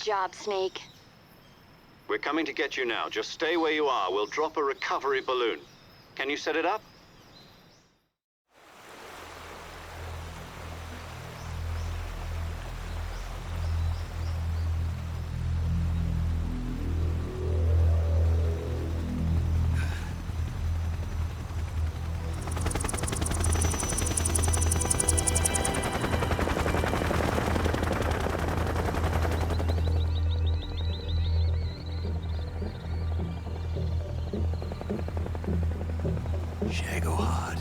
job, Snake. We're coming to get you now. Just stay where you are. We'll drop a recovery balloon. Can you set it up? Shagohod.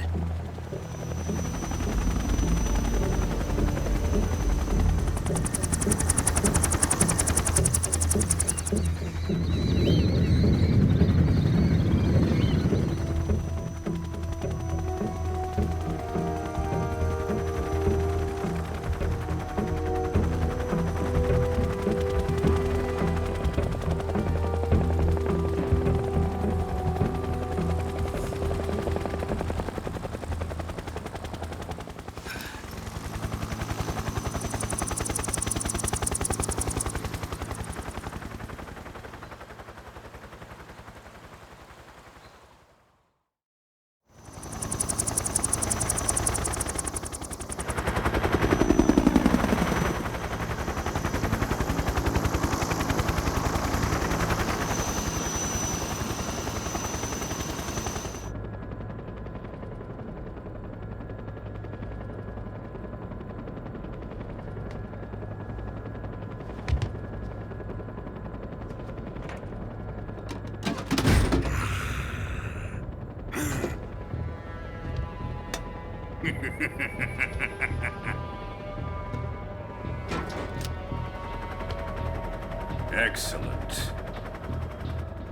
Excellent.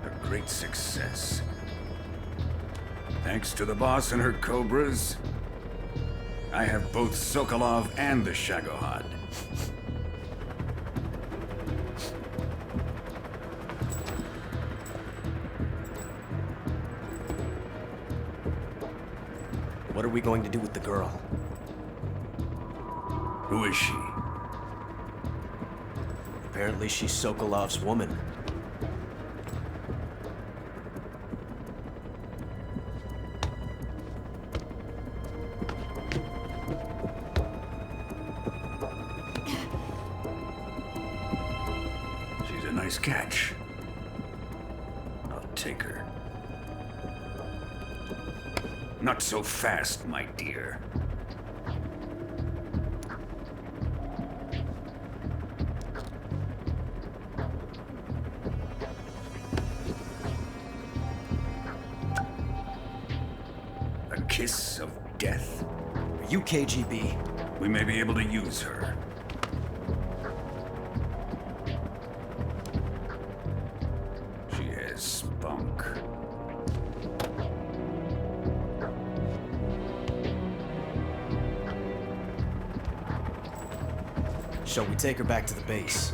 A great success. Thanks to the boss and her cobras, I have both Sokolov and the Shagohod. What are we going to do with the girl? Who is she? Apparently she's Sokolov's woman. She's a nice catch. I'll take her. Not so fast, my dear. A kiss of death? Are you KGB? We may be able to use her. She has spunk. Shall we take her back to the base?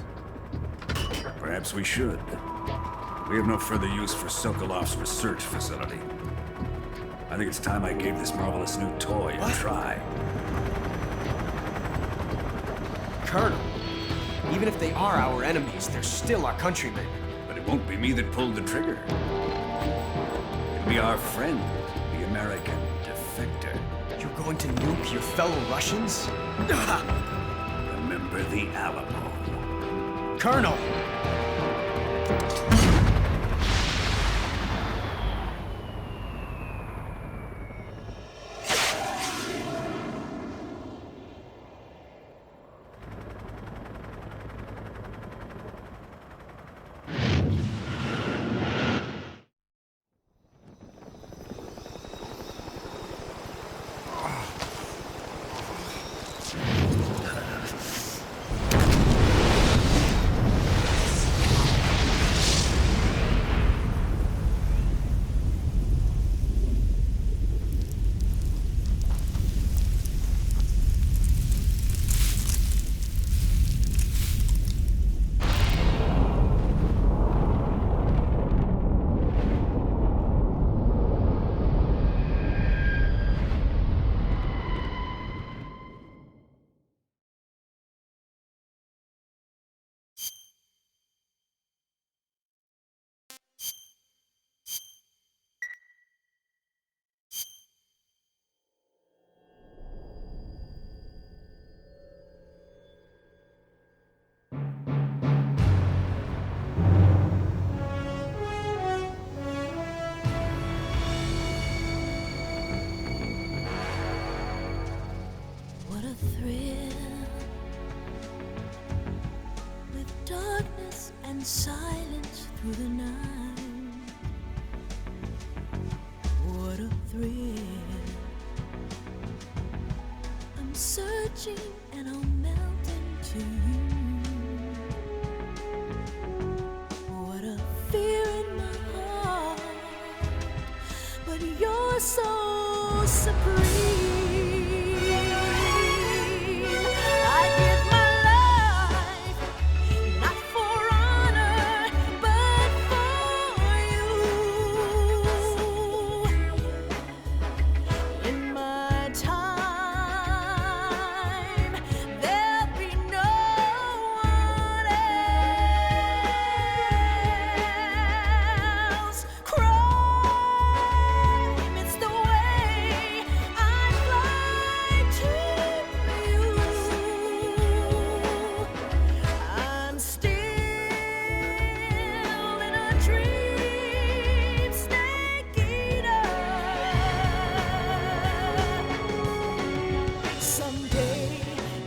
Perhaps we should. We have no further use for Sokolov's research facility. I think it's time I gave this marvelous new toy a try. Colonel, even if they are our enemies, they're still our countrymen. But it won't be me that pulled the trigger. It'll be our friend, the American defector. You're going to nuke your fellow Russians? Remember the Alamo. Colonel! touching and I'll melt into you. What a fear in my heart, but you're so supreme. I give my life, not for honor, but for you. In my time, there'll be no one else. Crime, it's the way I fly to you. I'm still in a dream, snake eater. Someday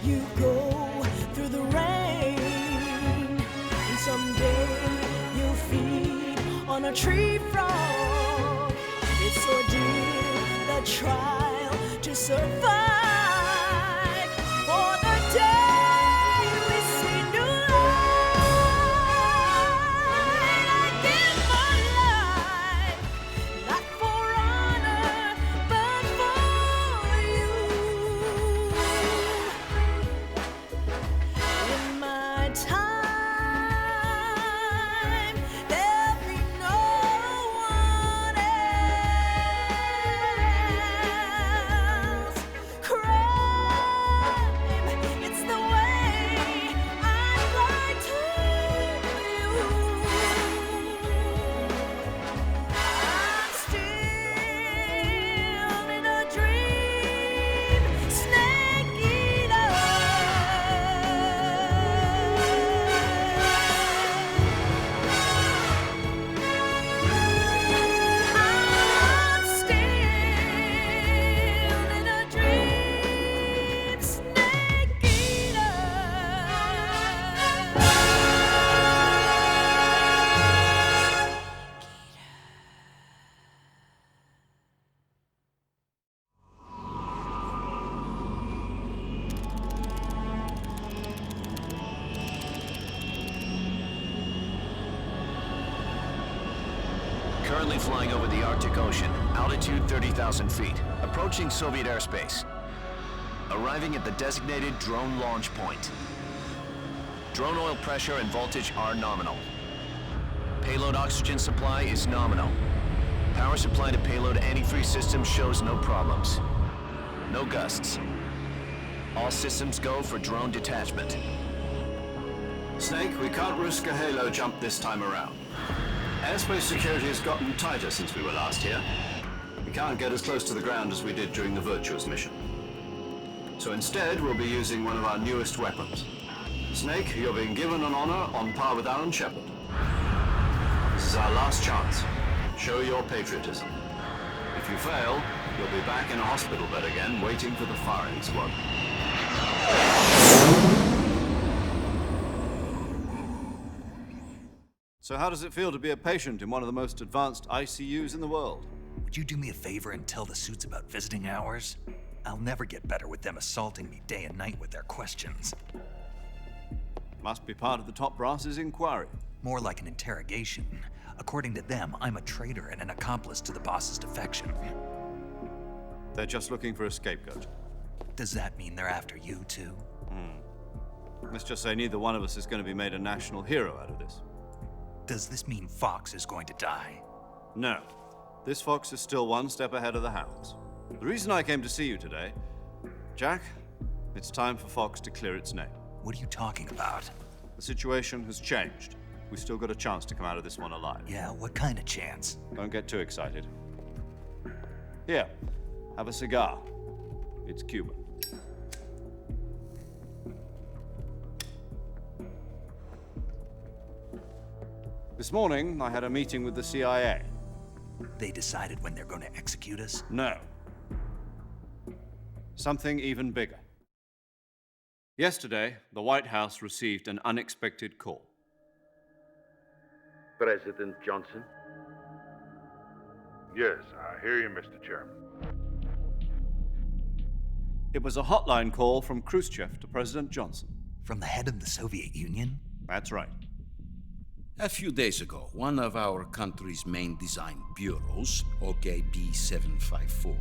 you go through the rain, and someday you'll feed on a tree frog. It's ordeal, the trial to survive. For the day we see new light, I give my life, not for honor, but for you. In my time, there'll be no one else. Crime, it's the way I fly to you. I'm still in a dream, snake eater. I'm still in a dream, snake eater. Currently flying over the Arctic Ocean, altitude 30,000 feet, approaching Soviet airspace. Arriving at the designated drone launch point. Drone oil pressure and voltage are nominal. Payload oxygen supply is nominal. Power supply to payload antifreeze system shows no problems. No gusts. All systems go for drone detachment. Snake, we can't risk a halo jump this time around. Airspace security has gotten tighter since we were last here. We can't get as close to the ground as we did during the Virtuous mission. So instead, we'll be using one of our newest weapons. Snake, you're being given an honor on par with Alan Shepard. This is our last chance. Show your patriotism. If you fail, you'll be back in a hospital bed again, waiting for the firing squad. So how does it feel to be a patient in one of the most advanced ICUs in the world? Would you do me a favor and tell the suits about visiting hours? I'll never get better with them assaulting me day and night with their questions. Must be part of the top brass's inquiry. More like an interrogation. According to them, I'm a traitor and an accomplice to the boss's defection. They're just looking for a scapegoat. Does that mean they're after you too? Let's just say neither one of us is going to be made a national hero out of this. Does this mean Fox is going to die? No. This fox is still one step ahead of the hounds. The reason I came to see you today, Jack, it's time for Fox to clear its name. What are you talking about? The situation has changed. We've still got a chance to come out of this one alive. Yeah, what kind of chance? Don't get too excited. Here, have a cigar. It's Cuban. This morning, I had a meeting with the CIA. They decided when they're going to execute us? No. Something even bigger. Yesterday, the White House received an unexpected call. President Johnson? Yes, I hear you, Mr. Chairman. It was a hotline call from Khrushchev to President Johnson. From the head of the Soviet Union? That's right. A few days ago, one of our country's main design bureaus, OKB 754,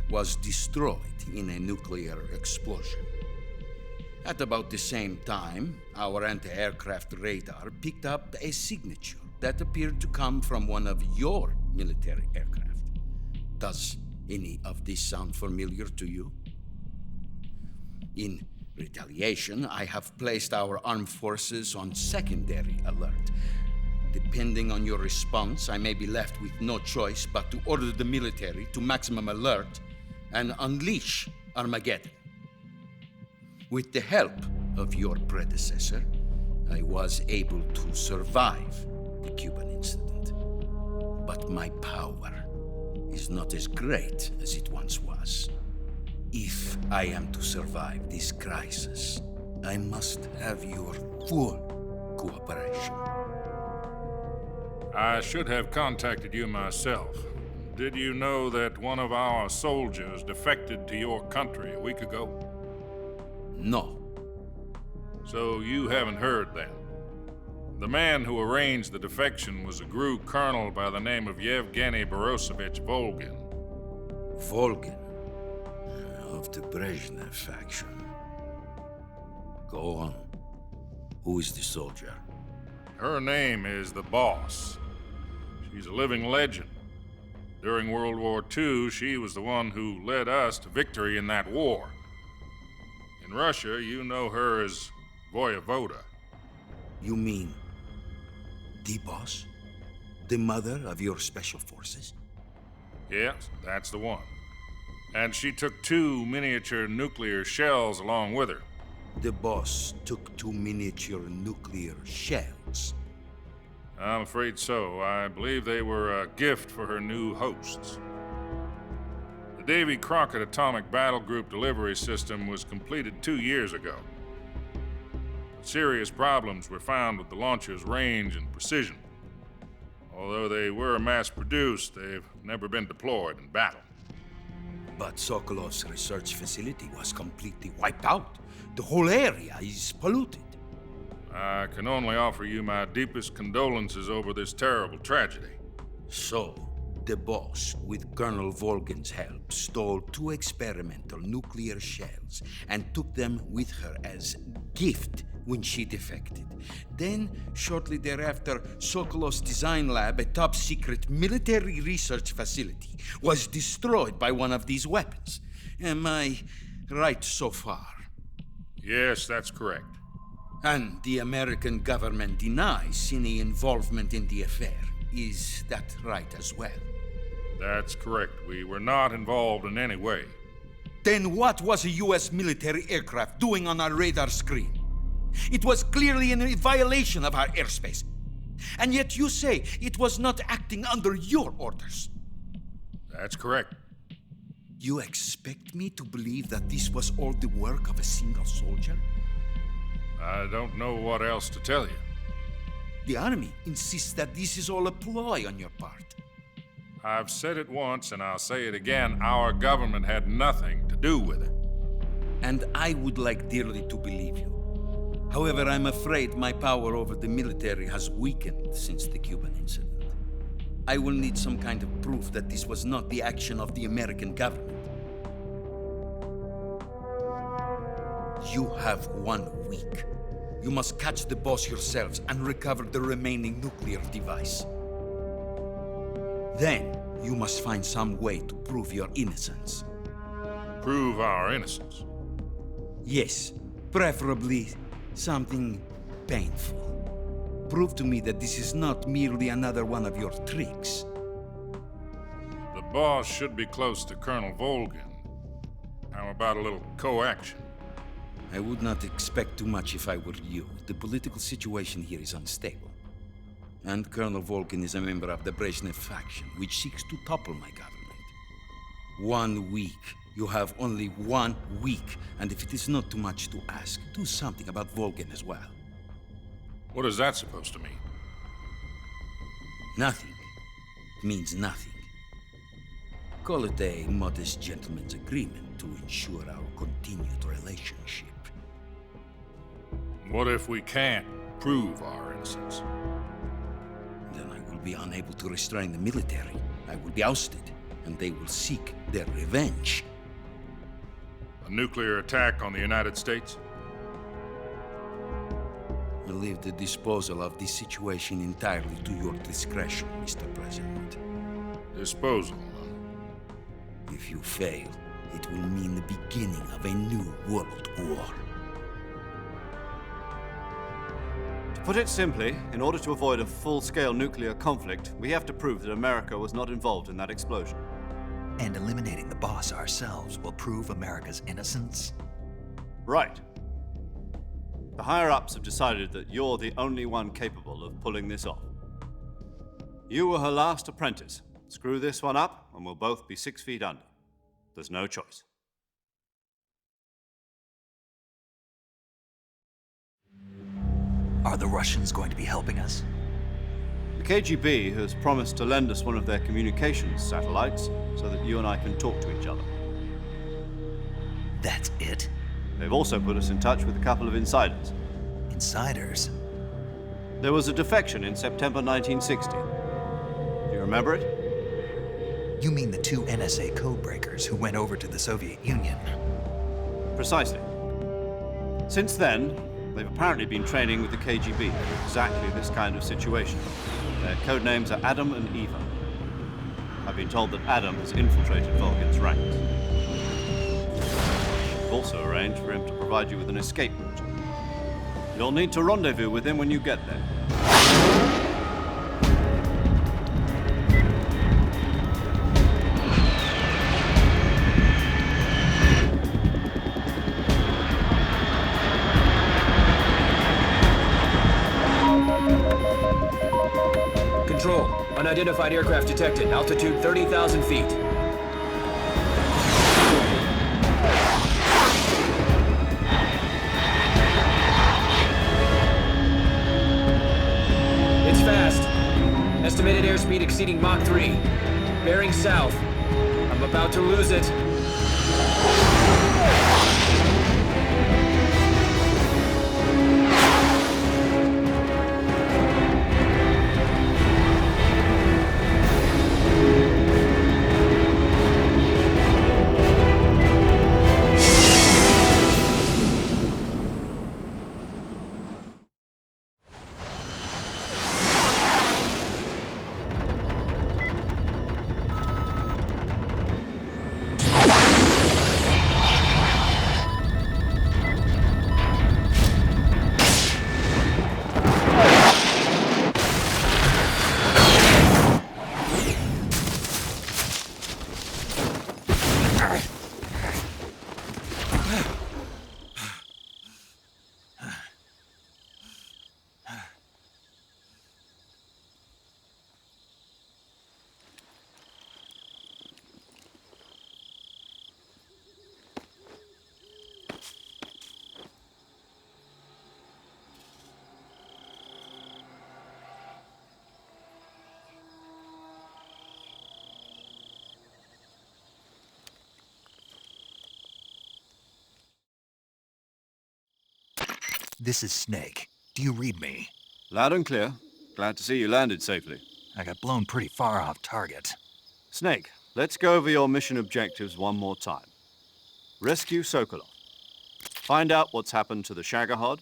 was destroyed in a nuclear explosion. At about the same time, our anti-aircraft radar picked up a signature that appeared to come from one of your military aircraft. Does any of this sound familiar to you? In retaliation, I have placed our armed forces on secondary alert. Depending on your response, I may be left with no choice but to order the military to maximum alert and unleash Armageddon. With the help of your predecessor, I was able to survive the Cuban incident. But my power is not as great as it once was. If I am to survive this crisis, I must have your full cooperation. I should have contacted you myself. Did you know that one of our soldiers defected to your country a week ago? No. So you haven't heard then. The man who arranged the defection was a GRU colonel by the name of Yevgeny Borosovich Volgin. Volgin, of the Brezhnev faction. Go on. Who is the soldier? Her name is the Boss. She's a living legend. During World War II, she was the one who led us to victory in that war. In Russia, you know her as Voyevoda. You mean the boss? The mother of your special forces? Yes, that's the one. And she took 2 miniature nuclear shells along with her. The boss took 2 miniature nuclear shells. I'm afraid so. I believe they were a gift for her new hosts. The Davy Crockett Atomic Battle Group delivery system was completed 2 years ago. Serious problems were found with the launcher's range and precision. Although they were mass-produced, they've never been deployed in battle. But Sokolov's research facility was completely wiped out. The whole area is polluted. I can only offer you my deepest condolences over this terrible tragedy. So, the boss, with Colonel Volgin's help, stole 2 experimental nuclear shells and took them with her as gift when she defected. Then, shortly thereafter, Sokolov's design lab, a top-secret military research facility, was destroyed by one of these weapons. Am I right so far? Yes, that's correct. And the American government denies any involvement in the affair. Is that right as well? That's correct. We were not involved in any way. Then what was a U.S. military aircraft doing on our radar screen? It was clearly in violation of our airspace. And yet you say it was not acting under your orders. That's correct. You expect me to believe that this was all the work of a single soldier? I don't know what else to tell you. The army insists that this is all a ploy on your part. I've said it once and I'll say it again. Our government had nothing to do with it. And I would like dearly to believe you. However, I'm afraid my power over the military has weakened since the Cuban incident. I will need some kind of proof that this was not the action of the American government. You have 1 week. You must catch the boss yourselves and recover the remaining nuclear device. Then, you must find some way to prove your innocence. Prove our innocence. Yes, preferably something painful. Prove to me that this is not merely another one of your tricks. The boss should be close to Colonel Volgin. How about a little coaction? I would not expect too much if I were you. The political situation here is unstable. And Colonel Volgin is a member of the Brezhnev faction, which seeks to topple my government. 1 week. You have only 1 week, and if it is not too much to ask, do something about Volgin as well. What is that supposed to mean? Nothing. It means nothing. Call it a modest gentleman's agreement to to ensure our continued relationship. What if we can't prove our innocence? Then I will be unable to restrain the military. I will be ousted, and they will seek their revenge. A nuclear attack on the United States? I leave the disposal of this situation entirely to your discretion, Mr. President. Disposal, huh? If you fail, it will mean the beginning of a new world war. To put it simply, in order to avoid a full-scale nuclear conflict, we have to prove that America was not involved in that explosion. And eliminating the boss ourselves will prove America's innocence? Right. The higher-ups have decided that you're the only one capable of pulling this off. You were her last apprentice. Screw this one up, and we'll both be 6 feet under. There's no choice. Are the Russians going to be helping us? The KGB has promised to lend us one of their communications satellites so that you and I can talk to each other. That's it? They've also put us in touch with a couple of insiders. Insiders? There was a defection in September 1960. Do you remember it? You mean the 2 NSA codebreakers who went over to the Soviet Union? Precisely. Since then, they've apparently been training with the KGB for exactly this kind of situation. Their code names are Adam and Eva. I've been told that Adam has infiltrated Volgin's ranks. I've also arranged for him to provide you with an escape route. You'll need to rendezvous with him when you get there. Control. Unidentified aircraft detected. Altitude 30,000 feet. It's fast. Estimated airspeed exceeding Mach 3. Bearing south. I'm about to lose it. This is Snake. Do you read me? Loud and clear. Glad to see you landed safely. I got blown pretty far off target. Snake, let's go over your mission objectives one more time. Rescue Sokolov. Find out what's happened to the Shagohod,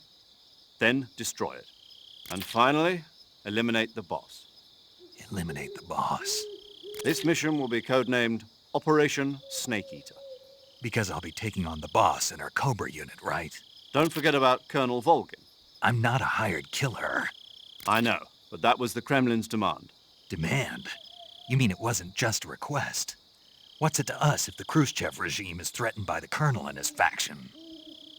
then destroy it. And finally, eliminate the boss. Eliminate the boss. This mission will be codenamed Operation Snake Eater. Because I'll be taking on the boss in our Cobra unit, right? Don't forget about Colonel Volgin. I'm not a hired killer. I know, but that was the Kremlin's demand. Demand? You mean it wasn't just a request? What's it to us if the Khrushchev regime is threatened by the Colonel and his faction?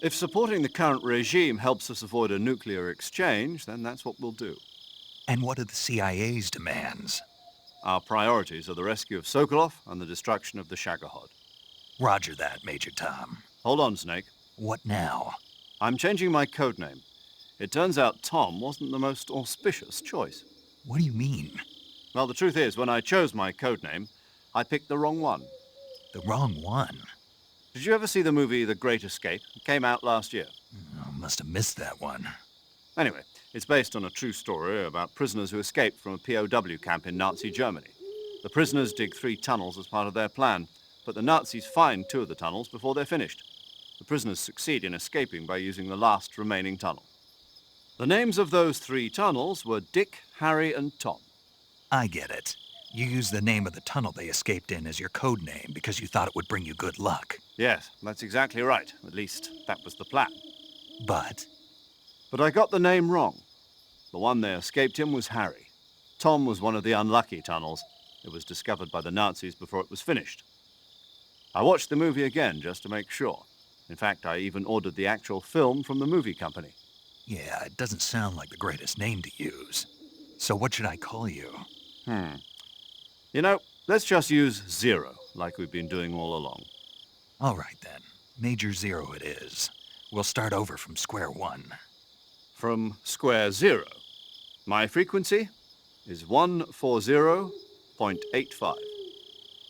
If supporting the current regime helps us avoid a nuclear exchange, then that's what we'll do. And what are the CIA's demands? Our priorities are the rescue of Sokolov and the destruction of the Shagohod. Roger that, Major Tom. Hold on, Snake. What now? I'm changing my codename. It turns out Tom wasn't the most auspicious choice. What do you mean? Well, the truth is, when I chose my codename, I picked the wrong one. The wrong one? Did you ever see the movie The Great Escape? It came out last year. Oh, must have missed that one. Anyway, it's based on a true story about prisoners who escaped from a POW camp in Nazi Germany. The prisoners dig 3 tunnels as part of their plan, but the Nazis find 2 of the tunnels before they're finished. The prisoners succeed in escaping by using the last remaining tunnel. The names of those 3 tunnels were Dick, Harry, and Tom. I get it. You used the name of the tunnel they escaped in as your code name because you thought it would bring you good luck. Yes, that's exactly right. At least, that was the plan. But But I got the name wrong. The one they escaped in was Harry. Tom was one of the unlucky tunnels. It was discovered by the Nazis before it was finished. I watched the movie again just to make sure. In fact, I even ordered the actual film from the movie company. yeah, it doesn't sound like the greatest name to use. So what should I call you? You know, let's just use Zero, like we've been doing all along. All right then. Major Zero it is. We'll start over from square one. From square 0. My frequency is 140.85.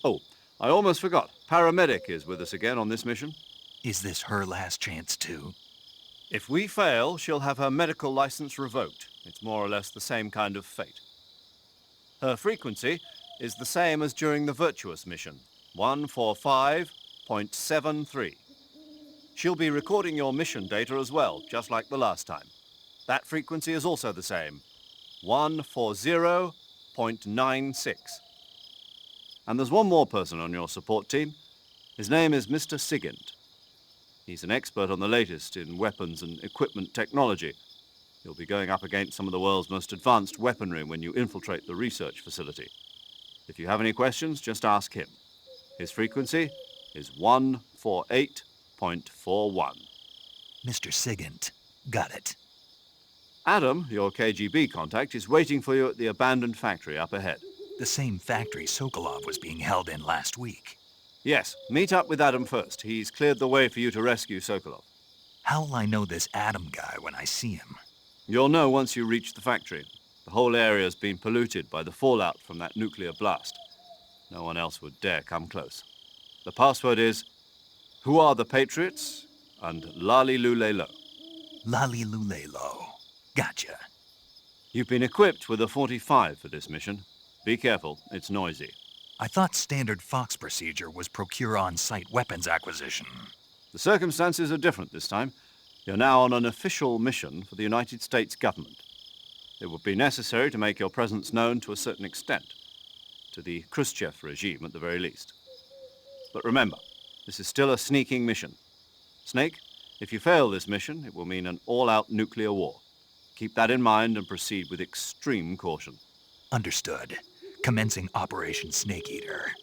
Oh, I almost forgot. Paramedic is with us again on this mission. Is this her last chance too? If we fail, she'll have her medical license revoked. It's more or less the same kind of fate. Her frequency is the same as during the Virtuous mission, 145.73. She'll be recording your mission data as well, just like the last time. That frequency is also the same, 140.96. And there's one more person on your support team. His name is Mr. Sigint. He's an expert on the latest in weapons and equipment technology. You'll be going up against some of the world's most advanced weaponry when you infiltrate the research facility. If you have any questions, just ask him. His frequency is 148.41. Mr. Sigint. Got it. Adam, your KGB contact, is waiting for you at the abandoned factory up ahead. The same factory Sokolov was being held in last week. Yes, meet up with Adam first. He's cleared the way for you to rescue Sokolov. How will I know this Adam guy when I see him? You'll know once you reach the factory. The whole area's been polluted by the fallout from that nuclear blast. No one else would dare come close. The password is, "Who are the Patriots?" and "Lali Lule Lo." Lali Lulelo. Gotcha. You've been equipped with a 45 for this mission. Be careful, it's noisy. I thought standard Fox procedure was procure on-site weapons acquisition. The circumstances are different this time. You're now on an official mission for the United States government. It would be necessary to make your presence known to a certain extent, to the Khrushchev regime at the very least. But remember, this is still a sneaking mission. Snake, if you fail this mission, it will mean an all-out nuclear war. Keep that in mind and proceed with extreme caution. Understood. Commencing Operation Snake Eater.